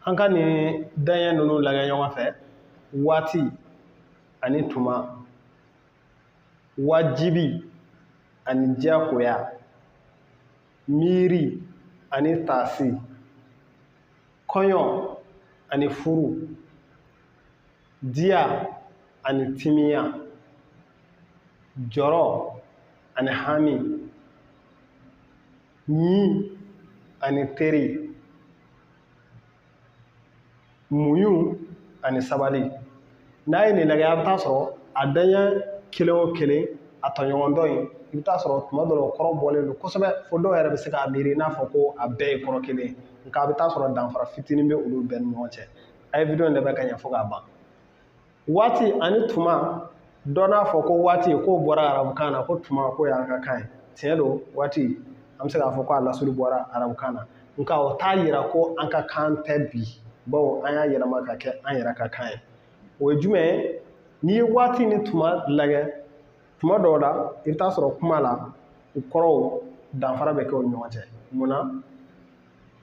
an ka nin daɲɛ ninnu lagɛ ɲɔgɔn fɛ. Waati ani tuma, wajibi ani diyagoya, miiri ani taasi, kɔɲɔ ani furu, diya ani timiya, jɔrɔ ani hami, ɲi ani teri, muɲu ani sabali. N'a ye nin lagɛ a bɛ taa sɔrɔ a daɲɛ kelen o kelen a tɔɲɔgɔn in i bɛ taa sɔrɔ tuma dɔ la o kɔrɔ bɔlen don kosɛbɛ fo dɔw yɛrɛ bɛ se k'a miiri i n'a fɔ ko a bɛɛ ye kɔrɔ kelen nka a bɛ taa sɔrɔ danfara fitinin bɛ olu bɛɛ ni ɲɔgɔn cɛ. A ye video in labɛn ka ɲɛ fo k'a ban. Waati ani tuma, dɔ n'a fɔ ko waati k'o bɔra arabukan na ko tuma ko y'an ka kan ye. Tiɲɛ don waati an bɛ se k'a fɔ ko a lasuli bɔra arabukan na nka o t'a yira ko an ka kan tɛ bi bawo an y'a yɛlɛma ka kɛ an yɛrɛ ka kan ye. O ye jumɛn ye? N'i ye waati ni tuma lagɛ tuma dɔw la i bɛ taa sɔrɔ kuma la u kɔrɔw danfara bɛ kɛ u ni ɲɔgɔn cɛ. Munna?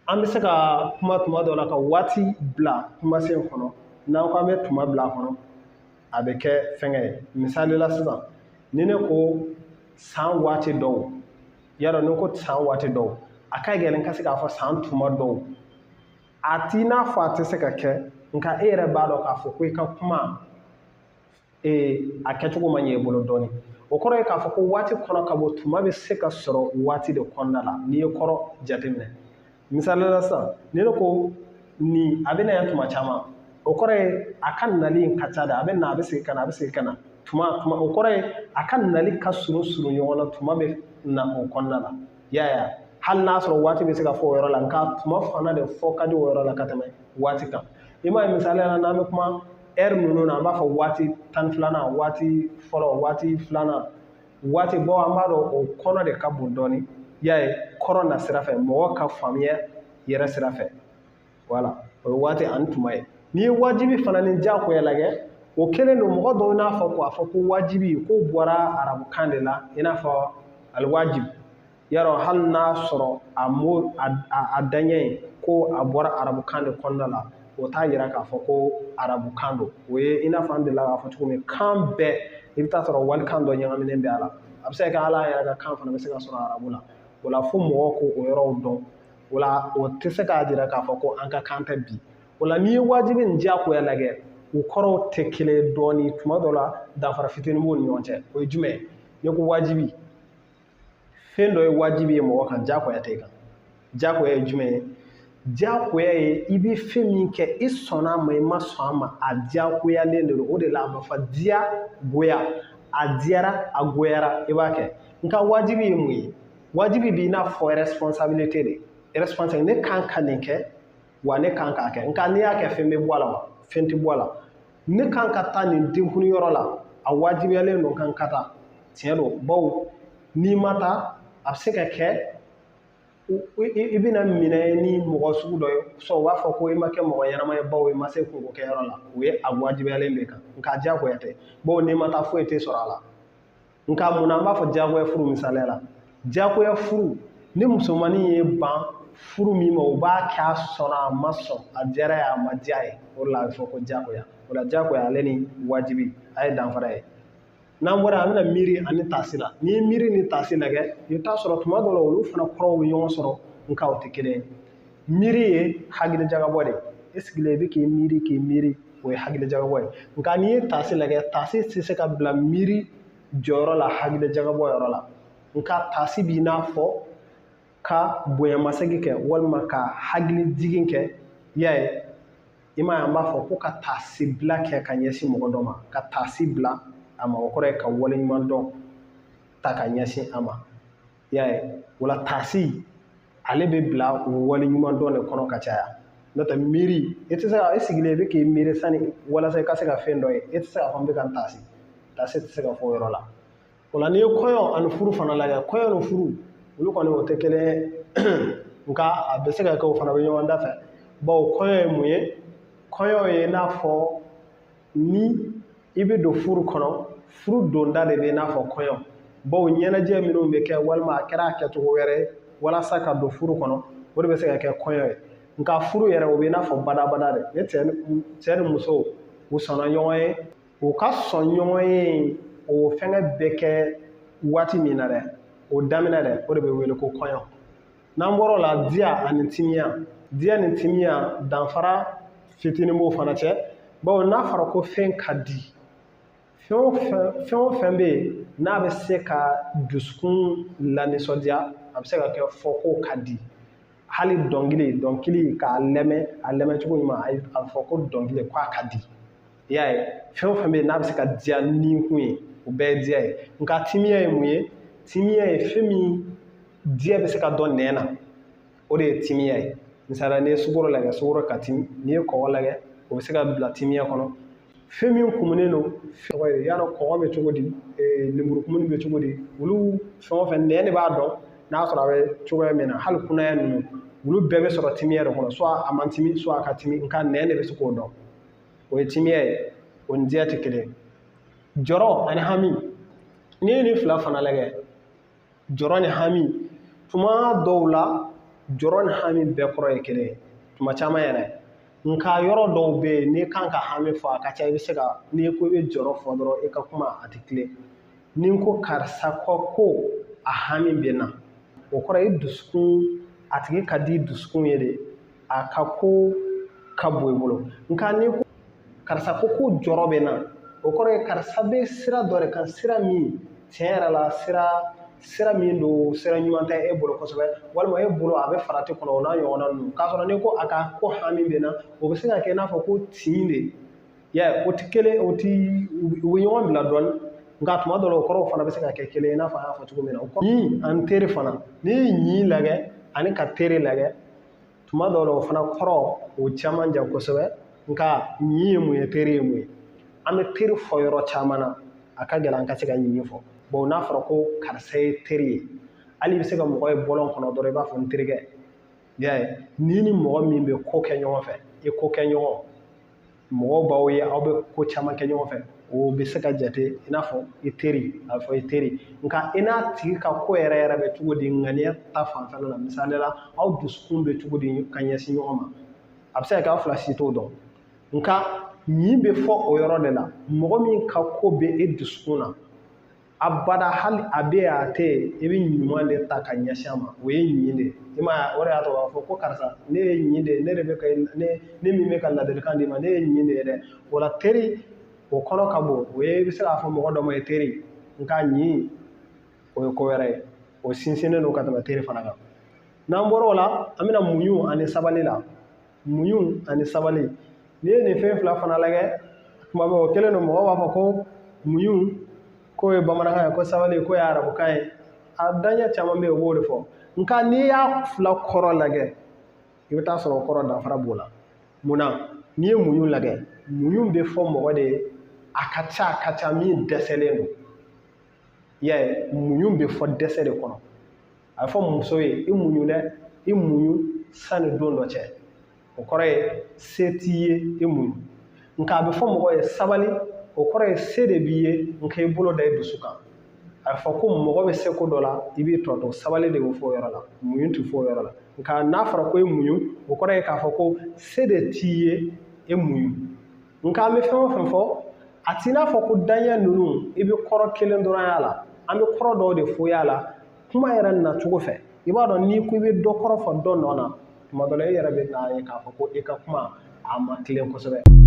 An bɛ se ka kuma tuma dɔw la ka waati bila kumasen kɔnɔ n'an ko an bɛ tuma bila a kɔnɔ a bɛ kɛ fɛngɛ ye. Misali la sisan ni ne ko san waati dɔw, yarɔ ni ko san waati dɔw a ka gɛlɛn ka se k'a fɔ san tuma dɔw. A t'i n'a fɔ a tɛ se ka kɛ nka e yɛrɛ b'a dɔn k'a fɔ ko i ka kuma a kɛcogo ma ɲɛ i bolo dɔɔnin. O kɔrɔ ye k'a fɔ ko waati kɔnɔ ka bɔ tuma bɛ se ka sɔrɔ waati de kɔnɔna la n'i ye kɔrɔ jateminɛ. Misali la sisan ni ne ko nin a bɛ na yan tuma caman o kɔrɔ ye a ka nali in ka ca de, a bɛ na a bɛ segin ka na a bɛ segin ka na. Tuma o kɔrɔ ye a ka nali ka surun surun ɲɔgɔn na tuma bɛ na o kɔnɔna la. Yaya hali n'a sɔrɔ waati bɛ se ka fɔ o yɔrɔ la nka tuma fana de fɔ ka di o yɔrɔ la ka tɛmɛ waati kan. I m'a ye misali la n'an bɛ kuma heure ninnu na an b'a fɔ waati 12, waati fɔlɔ, waati 2, waati bɔ an b'a dɔn o kɔnɔ de ka bon dɔɔnin. Y'a ye kɔrɔ na sira fɛ mɔgɔ ka faamuya yɛrɛ sira fɛ. Voilà o ye waati ani tuma ye. N'i ye wajibi fana ni diyagoya lagɛ o kelen don mɔgɔ dɔw n'a fɔ k'a fɔ ko wajibi k'o bɔra arabukan de la i n'a fɔ aliwajib. Yarɔ hali n'a sɔrɔ a daɲɛ in ko a bɔra arabukan de kɔnɔna la o t'a yira k'a fɔ ko arabukan don. O ye i n'a fɔ an delila k'a fɔ cogo min kan bɛɛ i bɛ taa sɔrɔ walikan dɔ ɲagaminen bɛ a la. A bɛ se ka kɛ hali an yɛrɛ ka kan fana bɛ se ka sɔrɔ arabu la. O la fo mɔgɔw k'o yɔrɔw dɔn. O la o tɛ se k'a jira k'a fɔ ko an ka kan tɛ bi. O la n'i ye wajibi ni diyagoya lagɛ u kɔrɔw tɛ kelen ye dɔɔnin tuma dɔ la danfara fitinin b'u ni ɲɔgɔn cɛ. O ye jumɛn ye? N'i ko wajibi fɛn dɔ ye wajibi ye mɔgɔ kan diyagoya tɛ kan. Diyagoya ye jumɛn ye? Diyagoya ye i bɛ fɛn min kɛ i sɔnna a ma i ma sɔn a ma a diyagoyalen de don. O de la a bɛ fɔ diyagoya. A diyara a goyara i b'a kɛ. Nka wajibi ye mun ye? Wajibi b'i n'a fɔ responsabilité de. Responsabilité ne kan ka nin kɛ wa ne kan k'a kɛ. Nka n'i y'a kɛ fɛn bɛ bɔ a la wa? Fɛn tɛ bɔ a la. Ne kan ka taa nin denkunliyɔrɔ la a wajibiyalen don kan ka taa. Tiɲɛ don bawo n'i ma taa a bɛ se ka kɛ i bɛna minɛ ni mɔgɔ sugu dɔ ye sɔrɔ u b'a fɔ ko i ma kɛ mɔgɔ ɲɛnama ye bawo i ma se kungo kɛyɔrɔ la. O ye a wajibiyalen de kan nka diyagoya tɛ bawo n'i ma taa foyi tɛ sɔrɔ a la. Nka munna an b'a fɔ diyagoya furu misaliya la? Diyagoya furu ni musomanin ye ban furu min ma o b'a kɛ a sɔnna a ma sɔn a diyara ye a ma diya ye o de la a bɛ fɔ ko diyagoya. O la diyagoya ale ni wajibi a ye danfara ye. N'an bɔra an bɛna miiri ani taasi la. N'i ye miiri ni taasi lagɛ i bɛ taa sɔrɔ tuma dɔw la olu fana kɔrɔw bɛ ɲɔgɔn sɔrɔ nka o tɛ kelen ye. Miiri ye hakilijagabɔ de ye. I sigilen i bɛ k'i miiri o ye hakilijagabɔ ye. Nka n'i ye taasi lagɛ taasi tɛ se ka bila miiri jɔyɔrɔ la hakilijagabɔ yɔrɔ la. Nka taasi b'i n'a fɔ ka bonyamasegin kɛ walima ka hakilijigin kɛ. I y'a ye i m'a ye an b'a fɔ ko ka taasi bila kɛ ka ɲɛsin mɔgɔ dɔ ma ka taasi bila a ma o kɔrɔ ye ka waleɲuman dɔn ta ka ɲɛsin a ma. I y'a ye o la taasi ale bɛ bila waleɲuman dɔn de kɔnɔ ka caya. N'o tɛ miiri i tɛ se ka i sigilen i bɛ k'i miiri sani walasa i ka se ka fɛn dɔ ye i tɛ se k'a fɔ n bɛ ka n taasi. Taasi tɛ se ka fɔ o yɔrɔ la. O la n'i ye kɔɲɔ ani furu fana lajɛ kɔɲɔ ni furu olu kɔni o tɛ kelen ye nka a bɛ se ka kɛ o fana bɛ ɲɔgɔn da fɛ. Bawo kɔɲɔ ye mun ye? Kɔɲɔ ye i n'a fɔ ni i bɛ don furu kɔnɔ furu donda de bɛ i n'a fɔ kɔɲɔ. Bawo ɲɛnajɛ minnu bɛ kɛ walima a kɛra a kɛcogo wɛrɛ ye walasa ka don furu kɔnɔ o de bɛ se ka kɛ kɔɲɔ ye. nka furu yɛrɛ o bɛ n'a fɔ badabada de ne cɛ ni muso u sɔnna ɲɔgɔn ye u ka sɔn ɲɔgɔn ye o fɛngɛ bɛ kɛ waati min na dɛ o daminɛ dɛ o de bɛ wele ko kɔɲɔ n'an bɔra o la diya ani timiya danfara fitinin b'o fana cɛ bawo n'a fɔra ko fɛn ka di fɛn o fɛn bɛ yen n'a bɛ se ka dusukun lanisɔndiya a bɛ se ka kɛ fɔ ko ka di hali dɔnkili k'a lamɛn cogo ɲuman a fɔ ko dɔnkili k'a ka di i y'a ye fɛn o fɛn bɛ yen n'a bɛ se ka diya ni kun ye o bɛɛ ye diya ye nka timiya ye mun ye timiya ye fɛn min diya bɛ se ka dɔn nɛn na o de ye timiya ye misaliya n'i ye sukaro lajɛ sukaro ka timi n'i ye kɔgɔ lajɛ o bɛ se ka bila timiya kɔnɔ fɛn min kumunen don y'a dɔn kɔgɔ bɛ cogo di lemurukumuni bɛ cogo di olu fɛn o fɛn nɛn de b'a dɔn n'a sɔrɔ a bɛ cogoya min na hali kunnaya ninnu olu bɛɛ bɛ sɔrɔ timiya de kɔnɔ soit a man timi soit a ka timi nka nɛn de bɛ se k'o dɔn o ye timiya ye o ni diya tɛ kelen jɔrɔ ani hami n'i ye nin fila fana lajɛ jɔrɔ ni hami tuma dɔw la jɔrɔ ni hami bɛɛ kɔrɔ ye kelen ye tuma caman yɛrɛ nka yɔrɔ dɔw bɛ yen n'i kan ka hami fɔ a ka ca i bɛ se ka n'i ko i bɛ jɔrɔ fɔ dɔrɔn i ka kuma a tɛ tilen ni n ko karisa ko a hami bɛ na o kɔrɔ ye dusukun a tigi ka di dusukun ye de a ka ko ka bon i bolo nka n'i ko karisa ko jɔrɔ bɛ na o kɔrɔ ye karisa bɛ sira dɔ de kan sira min tiɲɛ yɛrɛ la sira min don sira ɲuman tɛ e bolo kosɛbɛ walima e bolo a bɛ farati kɔnɔ o n'a ɲɔgɔnna ninnu k'a sɔrɔ n'i ko a ka ko hami bɛ na o bɛ se ka kɛ i n'a fɔ ko tin de ya o tɛ kelen u bɛ ɲɔgɔn bila dɔɔnin nka tuma dɔw la o kɔrɔw fana bɛ se ka kɛ kelen i n'a fɔ an y'a fɔ cogo min na ɲi ani teri fana n'i ye ɲi lajɛ ani ka teri lajɛ tuma dɔw la o fana kɔrɔ o caman jan kosɛbɛ nka ɲi ye mun ye teri ye mun ye an bɛ teri fɔ yɔrɔ caman na a ka gɛlɛn an ka se ka ɲi fɔ bon n'a fɔra ko karisa ye teri ye hali i bɛ se ka mɔgɔ ye bɔlɔn kɔnɔ dɔrɔn i b'a fɔ n terikɛ i y'a ye n'i ni mɔgɔ min bɛ ko kɛ ɲɔgɔn fɛ i ko kɛ ɲɔgɔn mɔgɔw b'aw ye aw bɛ ko caman kɛ ɲɔgɔn fɛ o bɛ se ka jate i n'a fɔ i teri a bɛ fɔ i teri nka i n'a tigi ka ko yɛrɛ bɛ cogo di ŋaniya ta fanfɛla la misali la aw dusukun bɛ cogo di ka ɲɛsin ɲɔgɔn ma a bɛ se ka kɛ aw fila si t'o dɔn nka ɲi bɛ fɔ o yɔrɔ de la mɔgɔ min ka ko bɛ e dusukun na abada hali a bɛ a tɛ i bɛ ɲuman de ta ka ɲɛsin a ma o ye ɲi de i ma o de y'a to a fɔ ko karisa ne ye ɲi de ne min bɛ ka ladilikan d'i ma ne ye ɲi de ye dɛ o la teri o kɔnɔ ka bon o ye i bɛ se k'a fɔ mɔgɔ dɔ ma ye teri nka ɲi o ye ko wɛrɛ ye o sinsinnen don ka tɛmɛ teri fana kan n'an bɔra o la an bɛna muɲu ani sabali la muɲu ani sabali n'i ye nin fɛn fila fana lajɛ tuma bɛɛ o kelen don mɔgɔw b'a fɔ ko muɲu ko ye bamanakan ye ko sabali ko ye arabukan ye a daɲɛ caman bɛ yen o b'o de fɔ nka n'i y'a fila kɔrɔ lajɛ i bɛ taa sɔrɔ o kɔrɔ danfara b'o la munna n'i ye muɲu lajɛ muɲu bɛ fɔ mɔgɔ de ye a ka ca min dɛsɛlen don i y'a ye muɲu bɛ fɔ dɛsɛ de kɔnɔ a bɛ fɔ muso ye i muɲu dɛ i muɲu sanni don dɔ cɛ o kɔrɔ ye se t'i ye i muɲu nka a bɛ fɔ mɔgɔ ye sabali o kɔrɔ ye se de b'i ye nka i bolo da i dusu kan a bɛ fɔ ko mɔgɔ bɛ se ko dɔ la i b'i tɔ to sabali de bɛ fɔ o yɔrɔ la muɲu tɛ fɔ o yɔrɔ la nka n'a fɔra ko i muɲu o kɔrɔ ye k'a fɔ ko se de t'i ye i muɲu nka an bɛ fɛn o fɛn fɔ a t'i n'a fɔ ko daɲɛ ninnu i bɛ kɔrɔ kelen dɔrɔn y'a la an bɛ kɔrɔ dɔw de fɔ y'a la kuma yɛrɛ nacogo fɛ i b'a dɔn n'i ko i bɛ dɔ kɔrɔ fɔ dɔ nɔ na tuma dɔ la i yɛrɛ bɛ n'a ye k'a fɔ ko i ka kuma a ma tilen kosɛbɛ